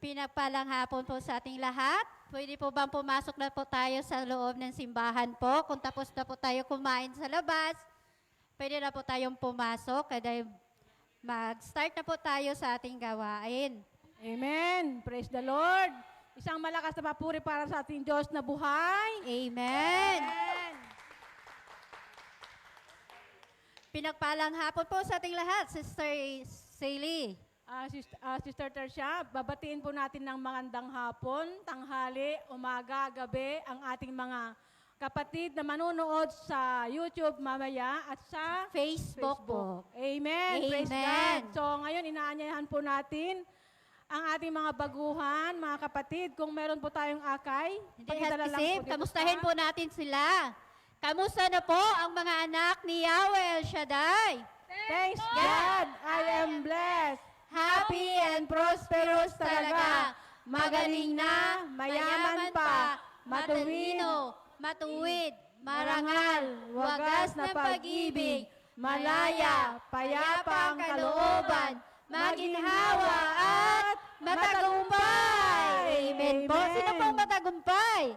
Pinagpalang hapon po sa ating lahat. Pwede po bang pumasok na po tayo sa loob ng simbahan po? Kung tapos na po tayo kumain sa labas, pwede na po tayong pumasok. Kaya mag-start na po tayo sa ating gawain. Amen. Praise the Lord. Isang malakas na papuri para sa ating Diyos na buhay. Amen! Pinagpalang hapon po sa ating lahat, Sister Sally. Sister Tercia, babatiin po natin ng magandang hapon, tanghali, umaga, gabi, ang ating mga kapatid na manunood sa YouTube mamaya at sa Facebook po. Amen. Praise Amen. God. So ngayon, inaanyayahan po natin ang ating mga baguhan, mga kapatid. Kung meron po tayong akay, Hindi pakidala lang hasisip, po dito kamustahin sa- po natin sila. Kamusta na po ang mga anak ni Yahweh El Shaddai? Thanks God, I am blessed. Happy and prosperous talaga. Magaling na, mayaman pa, matalino, matuwid, marangal, wagas na pag-ibig, malaya, payapa ang kalooban, maginhawa at matagumpay. Amen po. Amen. Sino pong matagumpay?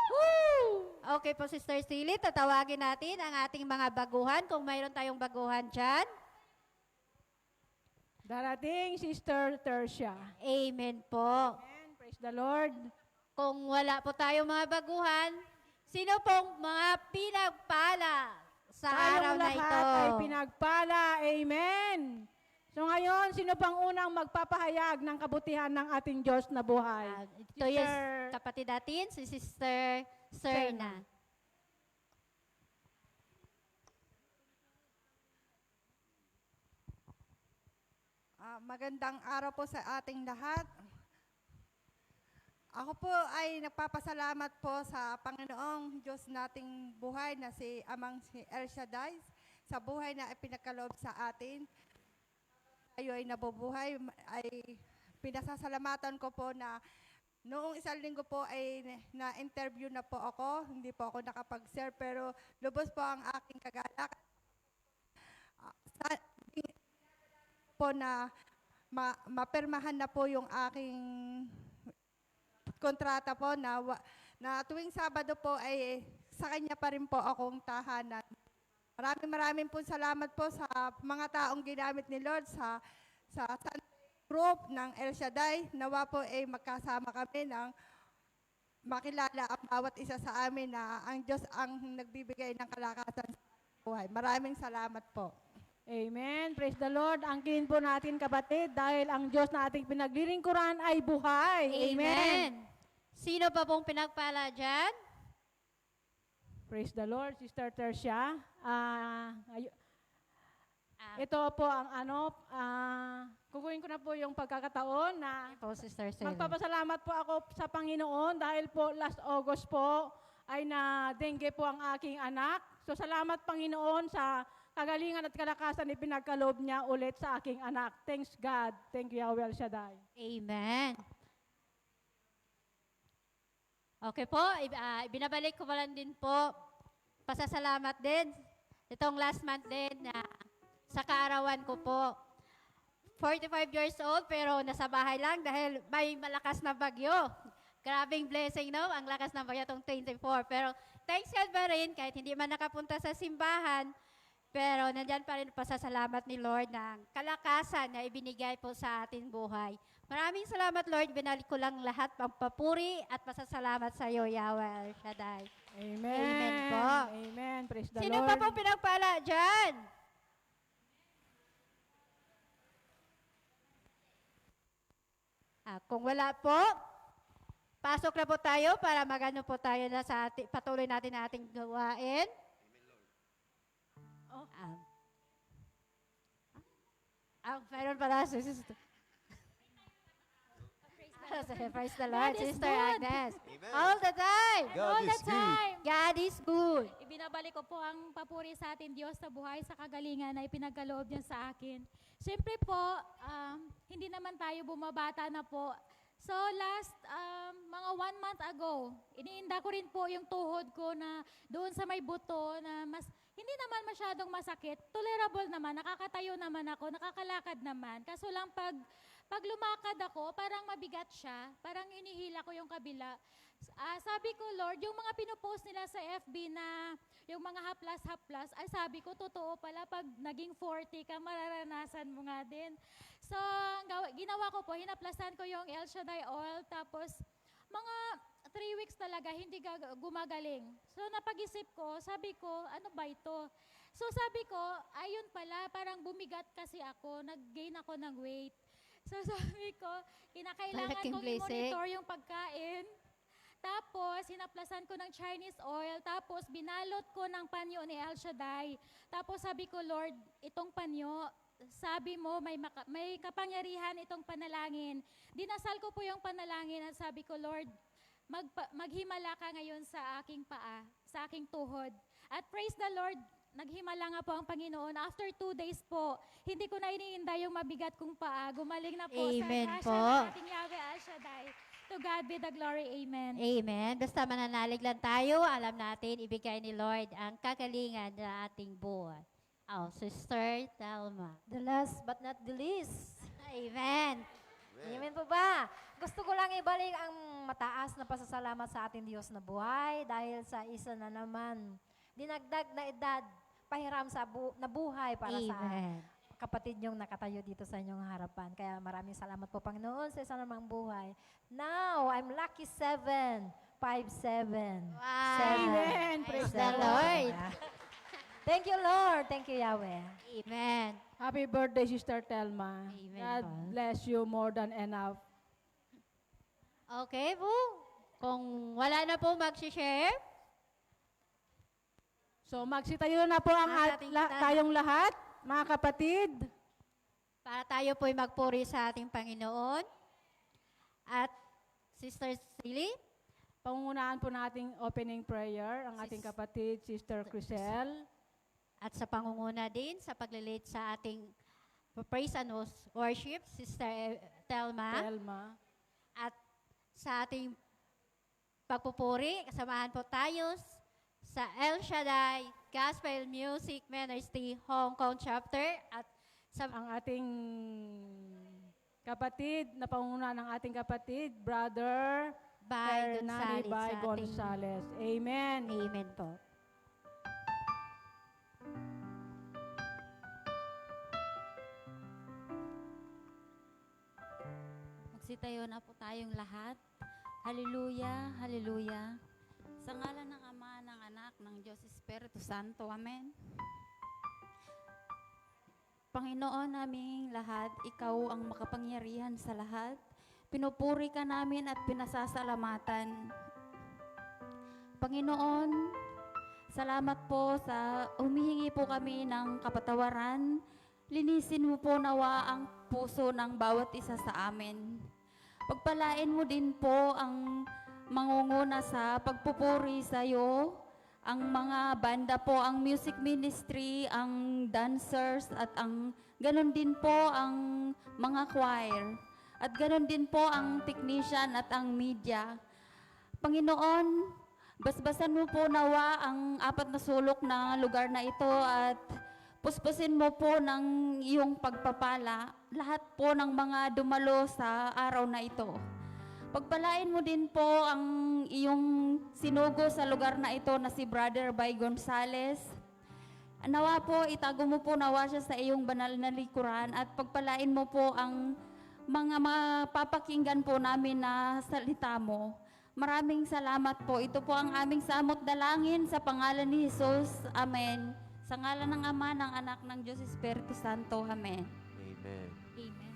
Woo! Okay po, Sister Silly, tatawagin natin ang ating mga baguhan. Kung mayroon tayong baguhan dyan. Darating, Sister Tercia. Amen po. Amen. Praise the Lord. Kung wala po tayong mga baguhan, sino pong mga pinagpala sa araw Tayong na lahat ito? ay pinagpala. Amen. So ngayon, sino pang unang magpapahayag ng kabutihan ng ating Diyos na buhay? Ito yung kapatid natin, si Sister Serna. Magandang araw po sa ating lahat. Ako po ay nagpapasalamat po sa Panginoong Diyos nating buhay na si Amang si El Shaddai sa buhay na ipinagkaloob sa atin. Tayo ay nabubuhay, ay pinasasalamatan ko po na noong isang linggo po ay na-interview na po ako. Hindi po ako nakapag-share pero lubos po ang aking kagalakan. Po na mapirmahan na po yung aking kontrata po na tuwing Sabado po ay sa kanya pa rin po akong tahanan. Maraming po salamat po sa mga taong ginamit ni Lord sa group ng El Shaddai. Nawa po ay magkasama kami ng makilala ang bawat isa sa amin na ang Diyos ang nagbibigay ng kalakasan sa buhay. Maraming salamat po. Amen. Praise the Lord. Angkin po natin, kapatid, dahil ang Diyos na ating pinaglilingkuran ay buhay. Amen. Sino pa pong pinagpala dyan? Praise the Lord, Sister Tercia. Ito po ang kukunin ko na po yung pagkakataon na Po, Sister Sally. magpapasalamat po ako sa Panginoon dahil po last August po ay na-dengue po ang aking anak. So salamat Panginoon sa kagalingan at kalakasan ni pinagkaloob niya ulit sa aking anak. Thanks God. Thank you, Yahweh El Shaddai. Amen. Okay po, ibinabalik ko pa lang din po, pasasalamat din, itong last month din na sa kaarawan ko po. 45 years old pero nasa bahay lang dahil may malakas na bagyo. Grabing blessing, no? Ang lakas ng bagyo itong 24. Pero thanks God pa rin kahit hindi man nakapunta sa simbahan, pero nandyan pa rin pasasalamat ni Lord ng kalakasan na ibinigay po sa ating buhay. Maraming salamat, Lord. Binalik ko lang lahat ng papuri at pasasalamat sa iyo, Yahweh El Shaddai. Amen. Amen po. Amen. Praise the Sino Lord. pa po pinagpala dyan? Kung wala po, pasok na po tayo para magano po tayo na sa patuloy natin na ating gawain. Oh. Meron pala si Sister. Praise the Lord, God is Sister good. Agnes. Amen. All the time. God is good. God is good. Ibinabalik ko po ang papuri sa ating Diyos sa buhay, sa kagalingan na ipinagkaloob niya sa akin. Siyempre po, hindi naman tayo bumabata na po. So last, mga 1 month ago, iniinda ko rin po yung tuhod ko na doon sa may buto na hindi naman masyadong masakit. Tolerable naman, nakakatayo naman ako, nakakalakad naman. Kaso lang pag lumakad ako, parang mabigat siya, parang inihila ko yung kabila. Sabi ko, Lord, yung mga pinupost nila sa FB na yung mga haplas-haplas, ay sabi ko, totoo pala, pag naging 40 ka, mararanasan mo nga din. So, ginawa ko po, hinaplasan ko yung El Shaddai oil, tapos mga 3 weeks talaga, hindi gumagaling. So, napag-isip ko, sabi ko, ano ba ito? So, sabi ko, ayun pala, parang bumigat kasi ako, nag-gain ako ng weight. So, sabi ko, kinakailangan Malaking kong blessing. i-monitor yung pagkain. Tapos, hinaplasan ko ng Chinese oil. Tapos, binalot ko ng panyo ni El Shaddai. Tapos, sabi ko, Lord, itong panyo, sabi mo, may kapangyarihan itong panalangin. Dinasal ko po yung panalangin at sabi ko, Lord, maghimala ka ngayon sa aking paa, sa aking tuhod. At praise the Lord, naghimala nga po ang Panginoon. After 2 days po, hindi ko na iniinda yung mabigat kong paa. Gumaling na po Amen sa grasya po. ng ating Yahweh El Shaddai. To God be the glory. Amen. Amen. Basta mananalig lang tayo, alam natin, ibigay ni Lord ang kagalingan na ating buhay. Oh, Sister Telma. The last but not the least. Amen. Amen po ba? Gusto ko lang ibalik ang mataas na pasasalamat sa ating Diyos na buhay dahil sa isa na naman dinagdag na edad, pahiram sa na buhay para sa Amen. kapatid niyong nakatayo dito sa inyong harapan. Kaya maraming salamat po, Panginoon, sa isa namang buhay. Now, I'm lucky 7, 5'7". Wow. Amen. Praise Praise the Lord. Thank you, Lord. Thank you, Yahweh. Amen. Happy birthday, Sister Telma. Amen God po. bless you more than enough. Okay po. Kung wala na po mag-share, So magsitayo na po ang Ang ating tanan. tayong lahat, mga kapatid. para tayo po'y magpuri sa ating Panginoon. At Sister Silly, Pangungunahan po nating opening prayer ang ating kapatid, Sister Crisel. at sa pangunguna din sa paglilid sa ating praise and worship, Sister Telma. Telma. At sa ating pagpupuri, kasamahan po tayo sa El Shaddai Gospel Music Ministry Hong Kong Chapter at sa Ang ating kapatid, na pangungunahan ng ating kapatid, Brother Bay Hernani Gonzales. Bay sa ating- Gonzales. Amen. Amen po. Magsitayo na po tayong lahat. Hallelujah, hallelujah. Sa ngalan ng Ama, ng Anak, ng Diyos Espiritu Santo. Amen. Panginoon naming lahat, Ikaw ang makapangyarihan sa lahat. Pinupuri ka namin at pinasasalamatan. Panginoon, salamat po sa humihingi po kami ng kapatawaran. Linisin mo po nawa ang puso ng bawat isa sa amin. Pagpalain mo din po ang mangunguna sa pagpupuri sa iyo, ang mga banda po, ang music ministry, ang dancers, at ang ganon din po ang mga choir. At ganon din po ang technician at ang media. Panginoon, basbasan mo po nawa ang 4 na sulok na lugar na ito at puspusin mo po ng iyong pagpapala lahat po ng mga dumalo sa araw na ito. Pagpalain mo din po ang iyong sinugo sa lugar na ito na si Brother Bay Gonzales. Nawa po, itago mo po nawa siya sa iyong banal na likuran at pagpalain mo po ang mga mapapakinggan po namin na salita mo. Maraming salamat po. Ito po ang aming samot dalangin sa pangalan ni Jesus. Amen. Sa ngalan ng Ama, ng Anak, ng Diyos Espiritu Santo. Amen. Amen. Amen.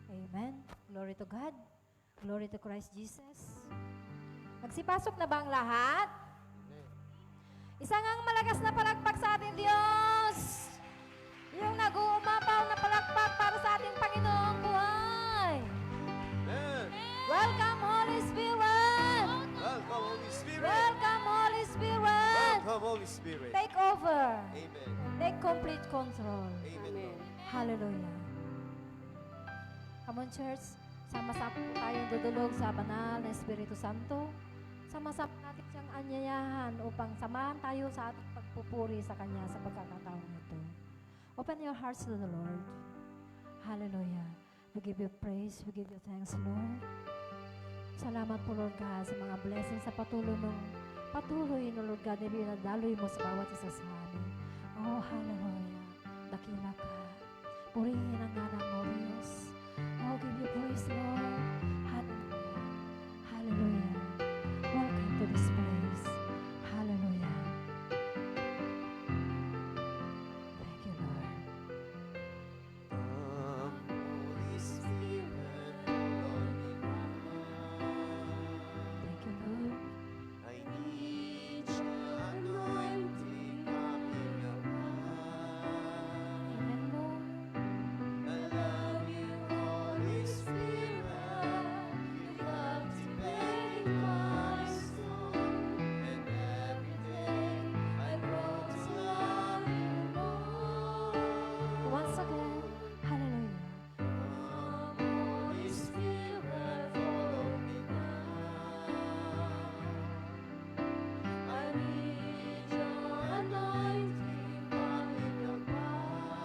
Amen. Glory to God. Glory to Christ Jesus. Magsipasok na ba ang lahat? Isang ang malakas na palakpak sa ating Diyos. Yung nag-uumapaw na palakpak para sa ating Panginoong buhay. Amen. Welcome, Holy Spirit! Welcome, Holy Spirit. Welcome, Holy Spirit! Welcome, Holy Spirit. Take over. Amen. Take complete control. Amen. Lord. Hallelujah. Come on, church. Sama-sama po tayong dudulog sa banal na Espiritu Santo. Sama-sama natin siyang anyayahan upang samahan tayo sa ating pagpupuri sa Kanya sa pagkakataon ito. Open your hearts to the Lord. Hallelujah. We give you praise, we give you thanks, Lord. Salamat po, Lord God, sa mga blessings sa patuloy, Lord God, na binadaloy mo sa bawat isa sa amin. Oh, hallelujah. Dakila ka. Purihin ang ngalan mo, Diyos. Oh, give you praise, Lord. Hallelujah. Hallelujah. Welcome to this place. Hallelujah. Thank you, Lord. Holy Spirit, Lord Thank you, Lord. I need your anointing, come in your power. Amen, Lord. I love you, Holy Spirit. You captivate my soul, and every day I grow to love you more. Once again, hallelujah. Come, Holy Spirit, follow me now. I need your anointing, come in your power.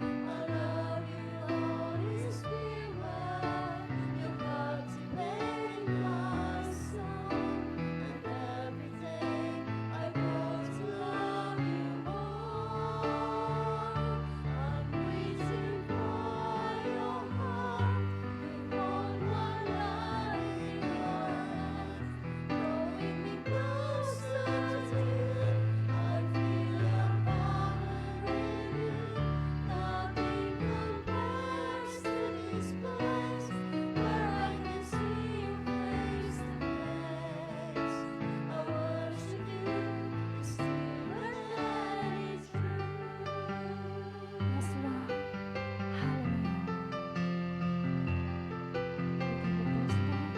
I love you, Holy Spirit. You captivate my soul, and every day I grow to love you more. I'm reaching for your heart. You hold my life in your hands, drawing me closer to you. I feel your power in you. Nothing compares to this place where I can see you face to face. I worship you in spirit and in truth. Yes, Lord. Hallelujah. We give you praise, Lord.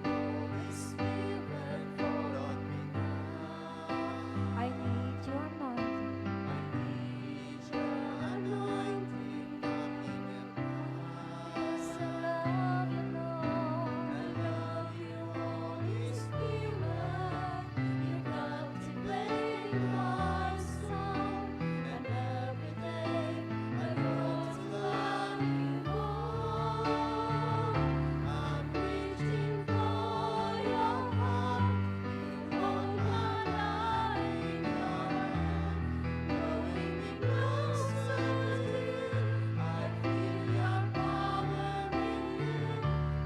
Holy Spirit, fall on me now. I need your anointing. I need your anointing, come in your power. Yes, I love you, Lord. I love you, Holy Spirit. You captivate my soul, and every day I grow to love you more. I'm reaching for your heart. You hold my life in your hand, drawing me closer to you. I feel your power in you.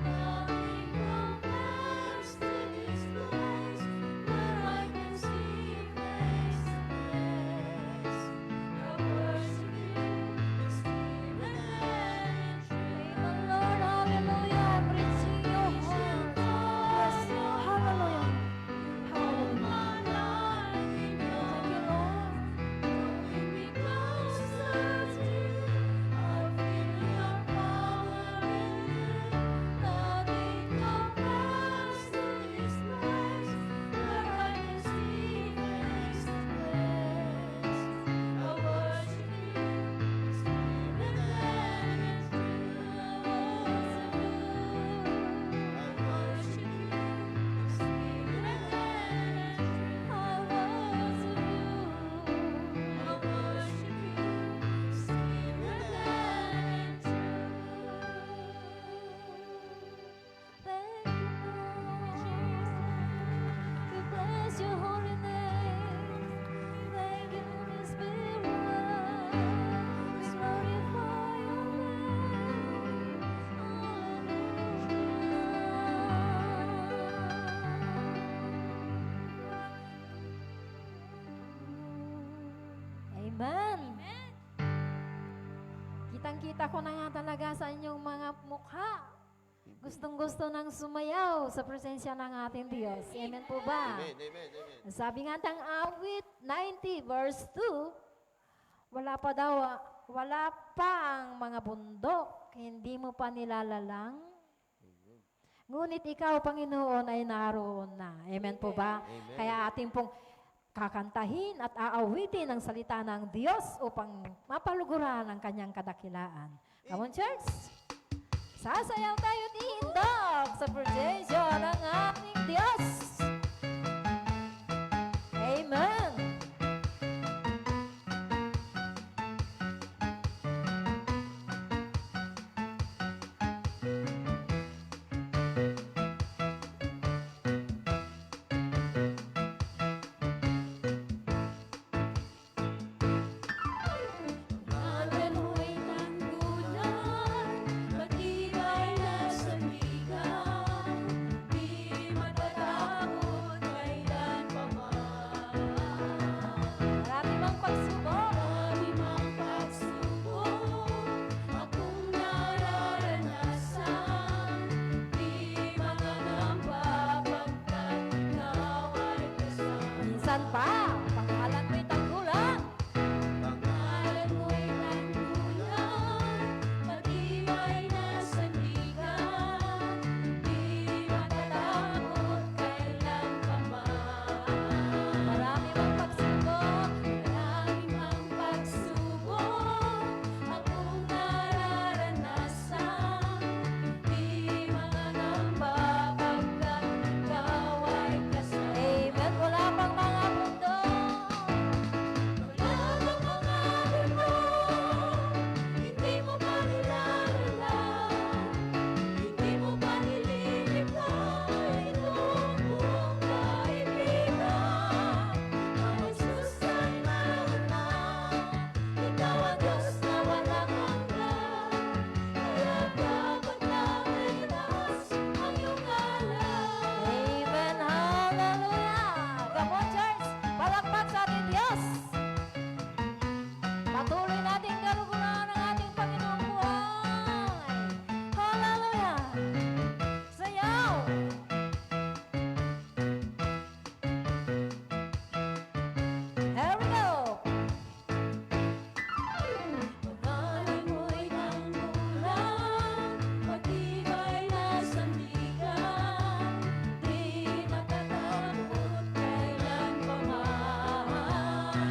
Nothing compares to this place where I can see you face to face. I worship you in spirit and in truth. Amen, Lord. Hallelujah. I'm reaching your heart. Yes, Lord. Hallelujah. Hold Hallelujah. my life in your Thank you, Lord. drawing me closer to you. I feel your power in you. Nothing compares to this place where I can see you face to face. I worship you in spirit and in truth. I worship you in spirit and in truth. I worship you. I worship you in spirit and in truth. Thank you, Lord. We bless your holy name. Thank you, Holy Spirit. We glorify your name. Hallelujah. Amen. Kitang-kita ko na nga talaga sa inyong mga mukha. Gustong-gusto nang sumayaw sa presensya ng ating Diyos. Amen po ba? Amen, amen, amen. Sabi nga ng awit 90 verse 2, wala pa ang mga bundok, hindi mo pa nilalalang. Ngunit ikaw, Panginoon, ay naroon na. Amen po ba? Amen. Kaya ating pong kakantahin at aawitin ang salita ng Diyos upang mapaluguran ang kanyang kadakilaan. Come on, church! Sasayaw tayo ni Indog sa presensya ng ating Diyos. pa. Pangalan mo'y tanggulan. Pangalan mo'y tanggulan, matibay na sandigan, di matatakot kailanman. Marami mang pagsubok. Marami mang pagsubok akong nararanasan, di mangangamba pagkat ikaw ay kasama. Amen. Wala pang mga bundok. Wala bang mga bundok, hindi mo pa nilalaman, hindi mo pa nililikha itong buong kaibigan. Ang Jesus ay nauna, ikaw ang Diyos na walang hanggan, kaya dapat namin itaas ang iyong ngalan. Amen. Hallelujah. Come on, church. Palakpak sa ating Diyos. Patuloy natin karugulan ang ating Panginoong buhay. Hallelujah. Sayaw. Here we go. Pangalan mo'y tanggulan, matibay na sandigan, di matatakot kailanman.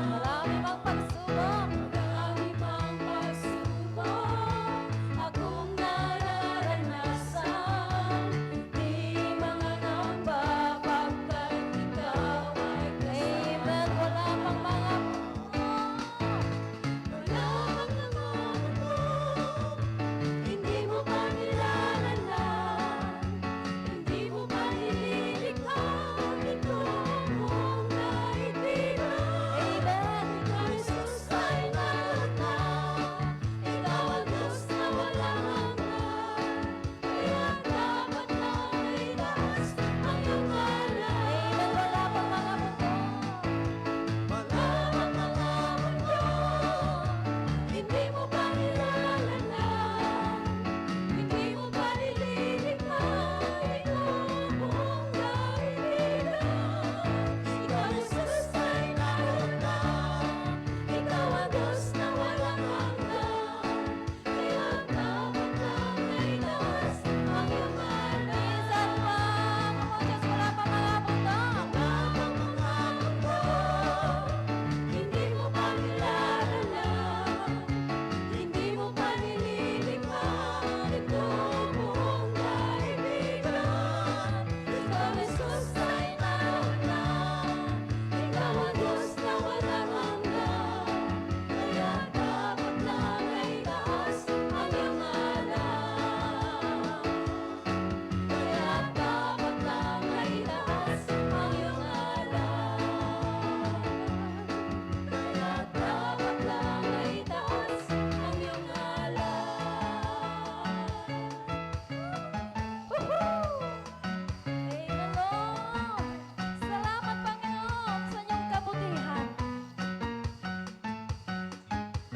Marami mang pagsubok. Marami pang pagsubok akong nararanasan, di mangangamba pagkat ikaw ay Amen. Wala pang mga bundok. wala bang namamundok, hindi mo pa nilalaman, hindi mo pa nililikha itong buong kaibigan. Amen. Ikaw, Jesus, ay nauna, ikaw ang Diyos na walang hanggan, kaya dapat namin itaas ang iyong ngalan. Amen. Wala pang mga bundok. Wala bang mga bundok, hindi mo pa nilalaman, hindi mo pa nililikha itong buong kaibigan. Ikaw, Jesus, ay nauna, ikaw ang Diyos na walang hanggan, kaya dapat namin itaas ang iyong ngalan. Minsan pa. Come on, church. Wala pang mga bundok. Wala bang mga bundok, hindi mo pa nilalaman, hindi mo pa nililikha itong buong kaibigan. Ikaw, Jesus, ay nauna, ikaw ang Diyos na walang hanggan, kaya dapat namin itaas ang iyong ngalan. Kaya dapat namin itaas ang iyong ngalan. Kaya dapat namin itaas ang iyong Amen, Lord. Salamat, Panginoon, sa inyong kabutihan.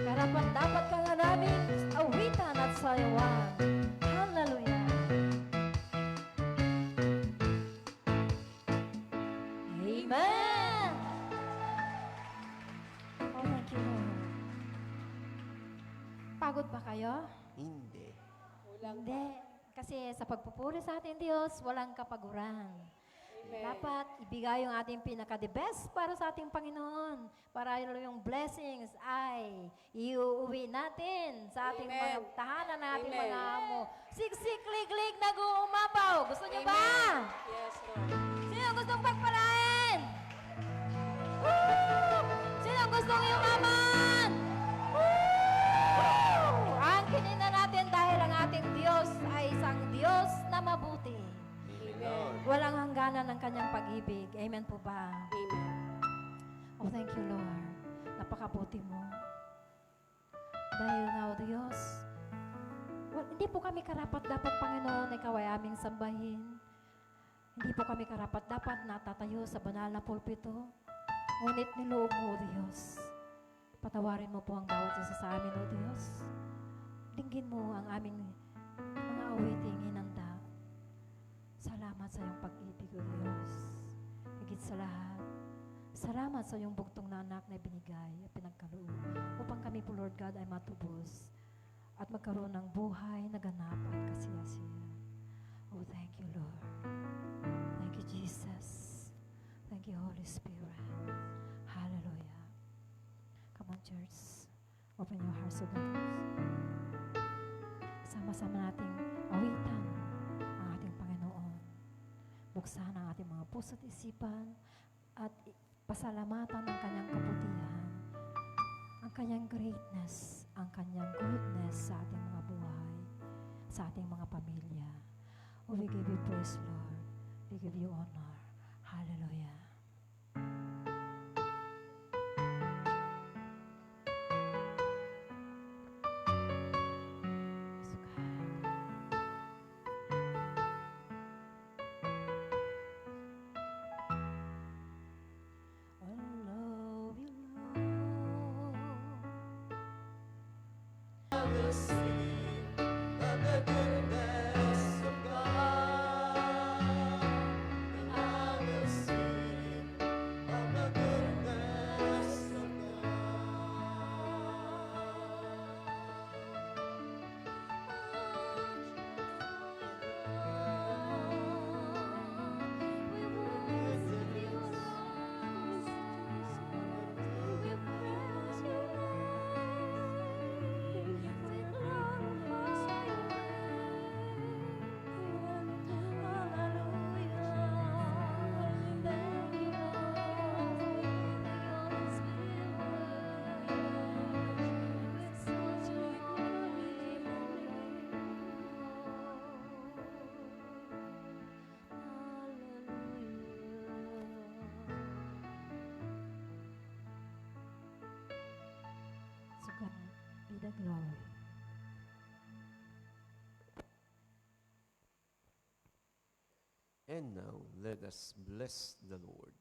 Karapat dapat ka nga namin awitan at sayawan. Hallelujah. Amen. Oh, thank you, Lord. Pagod ba kayo? Hindi. Hindi. Kasi sa pagpupuri sa ating Diyos, walang kapaguran. Dapat ibigay yung ating pinaka-the best para sa ating Panginoon. Para yung blessings ay iuwi natin sa ating mga tahanan na ating mga amo. Siksik-lig-lig nag-uumapaw. Gusto niyo ba? Yes, Lord. Sino gustong pagpalain? Woo! Sino gustong yumaman? Woo! Angkinin na natin dahil ang ating Diyos ay isang Diyos na mabuti. Walang hangganan ng kanyang pag-ibig. Amen po ba? Amen. Oh, thank you, Lord. Napakabuti mo. Dahil nga, O Diyos, hindi po kami karapat-dapat, Panginoon, ikaw ay aming sambahin. Hindi po kami karapat-dapat natatayo sa banal na pulpito. Ngunit niloob mo, O Diyos. Patawarin mo po ang bawat isa sa amin, O Diyos. Dinggin mo ang aming mga awiting hinanda. Salamat sa iyong pag-ibig, O Diyos. Higit sa lahat, Salamat sa iyong bugtong na anak na binigay at pinagkaloob upang kami po, Lord God, ay matubos at magkaroon ng buhay na ganap at kasiyasiya. Oh, thank you, Lord. Thank you, Jesus. Thank you, Holy Spirit. Hallelujah. Come on, church. Open your hearts to God. Sama-sama nating awitan ang ating Panginoon. Buksan ang ating mga puso at isipan at pasalamatan ang kanyang kabutihan, ang kanyang greatness, ang kanyang goodness sa ating mga buhay, sa ating mga pamilya. Oh, we give you praise, Lord. We give you honor. Hallelujah. Praise God. I love you, Lord. I will sing of the goodness of God. And I will sing of the goodness of To God be the glory. And now let us bless the Lord.